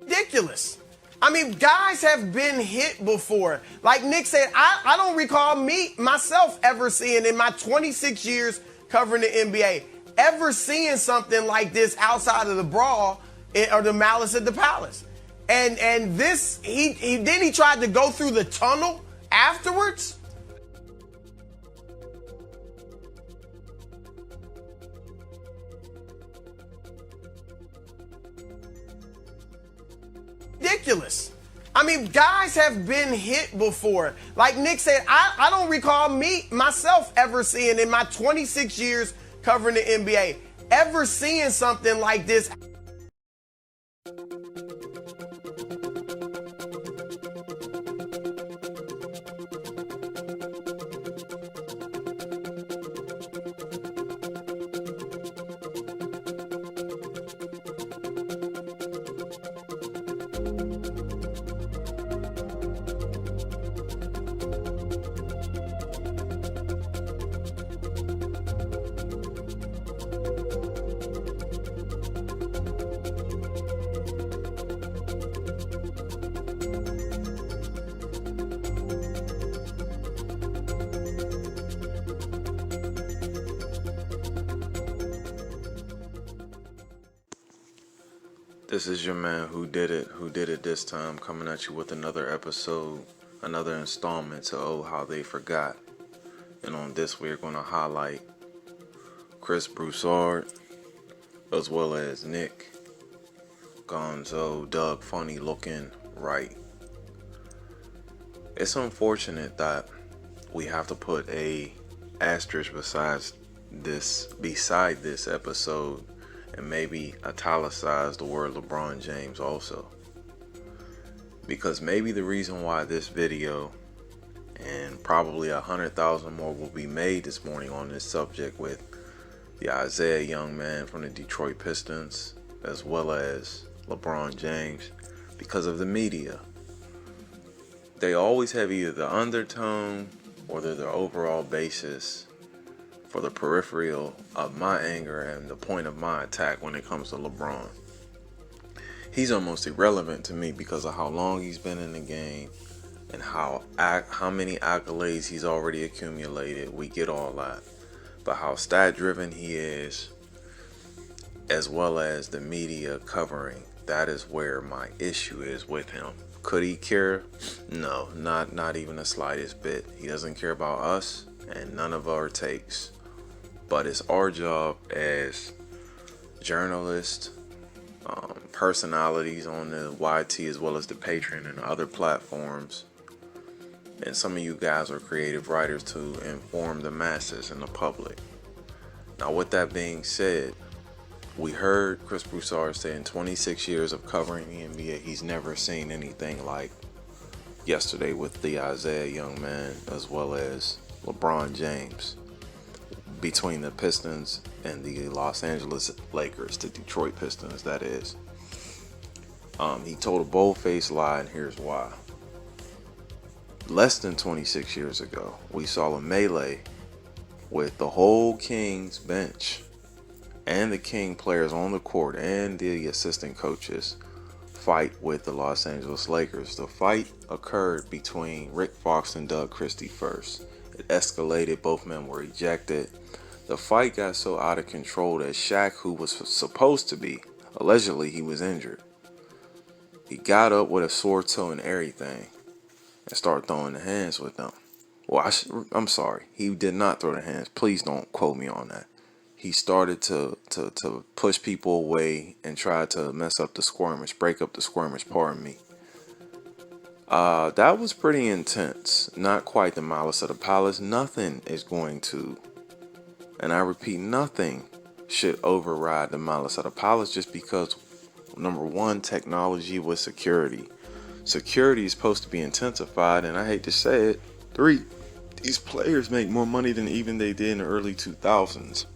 Ridiculous. I mean, guys have been hit before. Like Nick said, I don't recall myself ever seeing in my 26 years covering the NBA, ever seeing something like this outside of the brawl or the malice at the palace. And this, he tried to go through the tunnel afterwards. Ridiculous. I mean, guys have been hit before. Like Nick said, I don't recall myself ever seeing in my 26 years covering the NBA, ever seeing something like this. This is your man who did it this time, coming at you with another episode, another installment to Oh How They Forgot. And on this we're going to highlight Chris Broussard, as well as Nick, Gonzo, Doug Funny Looking Right. It's unfortunate that we have to put a asterisk beside this episode and maybe italicize the word LeBron James also, because maybe the reason why this video and probably 100,000 more will be made this morning on this subject with the Isaiah young man from the Detroit Pistons, as well as LeBron James, because of the media. They always have either the undertone or the overall basis for the peripheral of my anger and the point of my attack when it comes to LeBron. He's almost irrelevant to me because of how long he's been in the game and how many accolades he's already accumulated. We get all that. But how stat driven he is, as well as the media covering, that is where my issue is with him. Could he care? No, not even the slightest bit. He doesn't care about us and none of our takes. But it's our job as journalists, personalities on the YT as well as the Patreon and other platforms, and some of you guys are creative writers, to inform the masses and the public. Now, with that being said, we heard Chris Broussard say in 26 years of covering the NBA, he's never seen anything like yesterday with the Isaiah young man as well as LeBron James, between the Pistons and the Los Angeles Lakers, the Detroit Pistons, that is. He told a bold-faced lie, and here's why. Less than 26 years ago, we saw a melee with the whole Kings bench and the King players on the court and the assistant coaches fight with the Los Angeles Lakers. The fight occurred between Rick Fox and Doug Christie first. It escalated, both men were ejected. The fight got so out of control that Shaq, who was supposed to be, allegedly he was injured, he got up with a sore toe and everything and started throwing the hands with them. Well, I'm sorry, he did not throw the hands. Please don't quote me on that. He started to push people away and try to mess up the skirmish, break up the skirmish, pardon me. That was pretty intense. Not quite the malice of the palace. Nothing is going to, and I repeat, nothing should override the malice of the palace, just because, number one, technology with security. Security is supposed to be intensified, and I hate to say it, these players make more money than even they did in the early 2000s.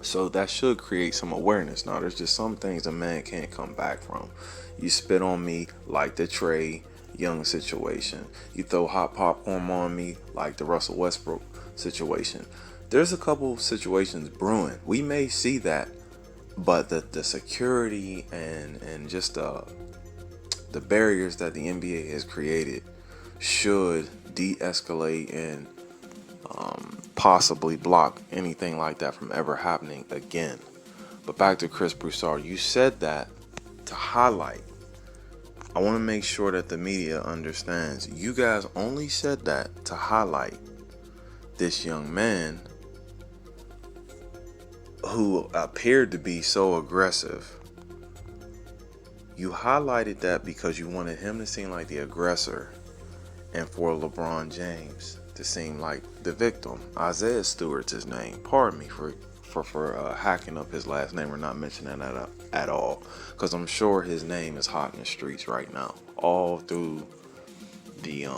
So that should create some awareness. Now, there's just some things a man can't come back from. You spit on me like the Trae Young situation. You throw hot popcorn on me like the Russell Westbrook situation. There's a couple situations brewing. We may see that But the security and just the barriers that the NBA has created should de-escalate and possibly block anything like that from ever happening again. But back to Chris Broussard, you said that to highlight. I want to make sure that the media understands. You guys only said that to highlight this young man who appeared to be so aggressive. You highlighted that because you wanted him to seem like the aggressor and for LeBron James to seem like the victim. Isaiah Stewart's his name. Pardon me for hacking up his last name or not mentioning that at all, because I'm sure his name is hot in the streets right now, all through the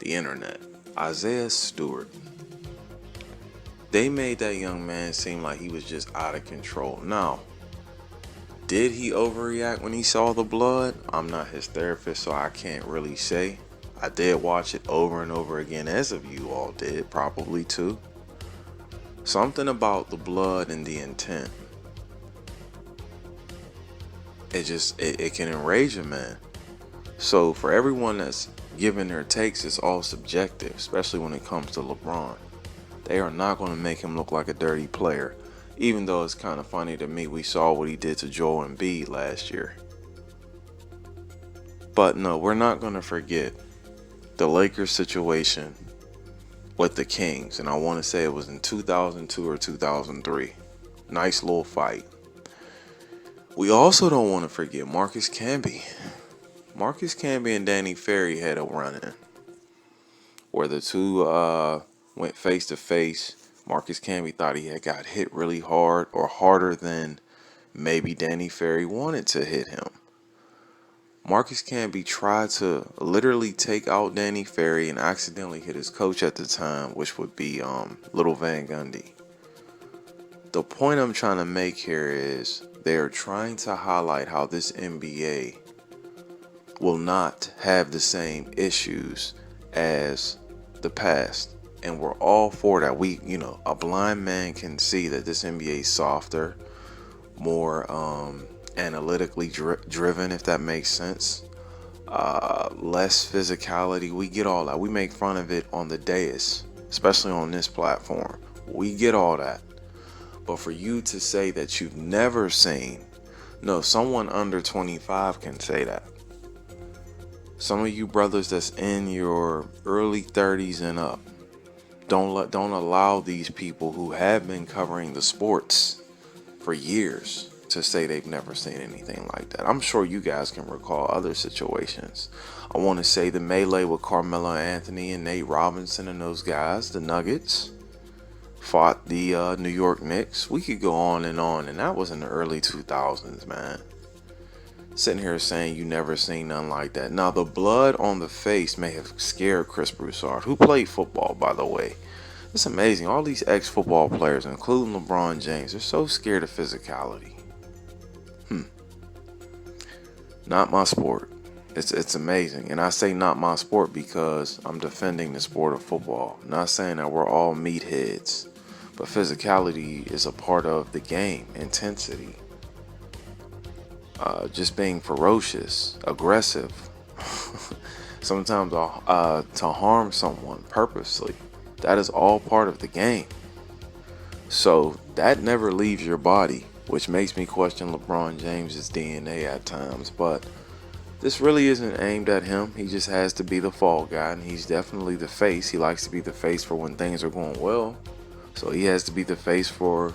internet. Isaiah Stewart. They made that young man seem like he was just out of control. Now, did he overreact when he saw the blood? I'm not his therapist, so I can't really say. I did watch it over and over again, as of you all did, probably too. Something about the blood and the intent. It can enrage a man. So for everyone that's giving their takes, it's all subjective, especially when it comes to LeBron. They are not going to make him look like a dirty player. Even though it's kind of funny to me, we saw what he did to Joel Embiid last year. But no, we're not going to forget the Lakers situation with the Kings. And I want to say it was in 2002 or 2003. Nice little fight. We also don't want to forget Marcus Camby. Marcus Camby and Danny Ferry had a run-in where the two went face to face. Marcus Camby thought he had got hit really hard, or harder than maybe Danny Ferry wanted to hit him. Marcus Camby tried to literally take out Danny Ferry and accidentally hit his coach at the time, which would be Little Van Gundy. The point I'm trying to make here is they are trying to highlight how this NBA will not have the same issues as the past. And we're all for that. A blind man can see that this NBA is softer, more analytically driven, if that makes sense. Less physicality. We get all that. We make fun of it on the dais, especially on this platform. We get all that. But for you to say that you've never seen, no, someone under 25 can say that. Some of you brothers that's in your early 30s and up, don't allow these people who have been covering the sports for years to say they've never seen anything like that. I'm sure you guys can recall other situations. I want to say the melee with Carmelo Anthony and Nate Robinson and those guys, the Nuggets, fought the New York Knicks. We could go on, and that was in the early 2000s, man. Sitting here saying you never seen nothing like that. Now, the blood on the face may have scared Chris Broussard, who played football, by the way. It's amazing. All these ex-football players, including LeBron James, are so scared of physicality. Not my sport. It's amazing. And I say not my sport because I'm defending the sport of football. Not saying that we're all meatheads. But physicality is a part of the game. Intensity. Just being ferocious, aggressive, sometimes to harm someone purposely. That is all part of the game. So that never leaves your body, which makes me question LeBron James's DNA at times. But this really isn't aimed at him. He just has to be the fall guy, and he's definitely the face. He likes to be the face for when things are going well. So he has to be the face for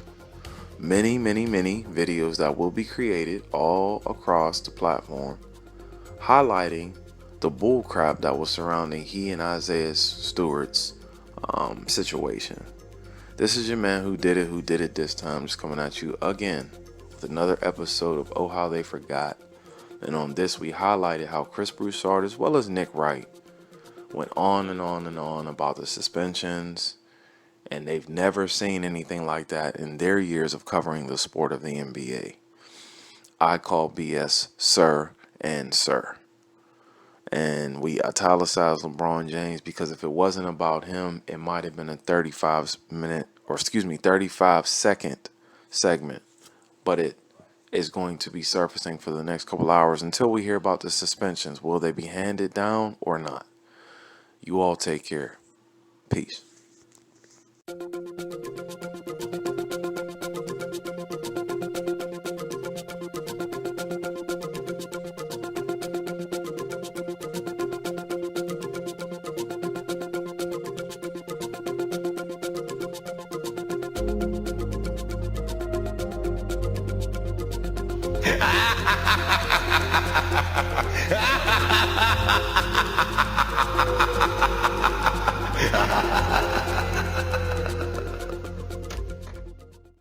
many videos that will be created all across the platform, highlighting the bullcrap that was surrounding he and Isaiah Stewart's situation. This is your man who did it this time, just coming at you again with another episode of Oh How They Forgot. And on this, we highlighted how Chris Broussard as well as Nick Wright went on and on about the suspensions. And they've never seen anything like that in their years of covering the sport of the NBA. I call BS sir and sir. And we italicized LeBron James because if it wasn't about him, it might have been a 35-second segment. but it is going to be surfacing for the next couple hours until we hear about the suspensions. Will they be handed down or not? You all take care. Peace. Ha ha ha ha!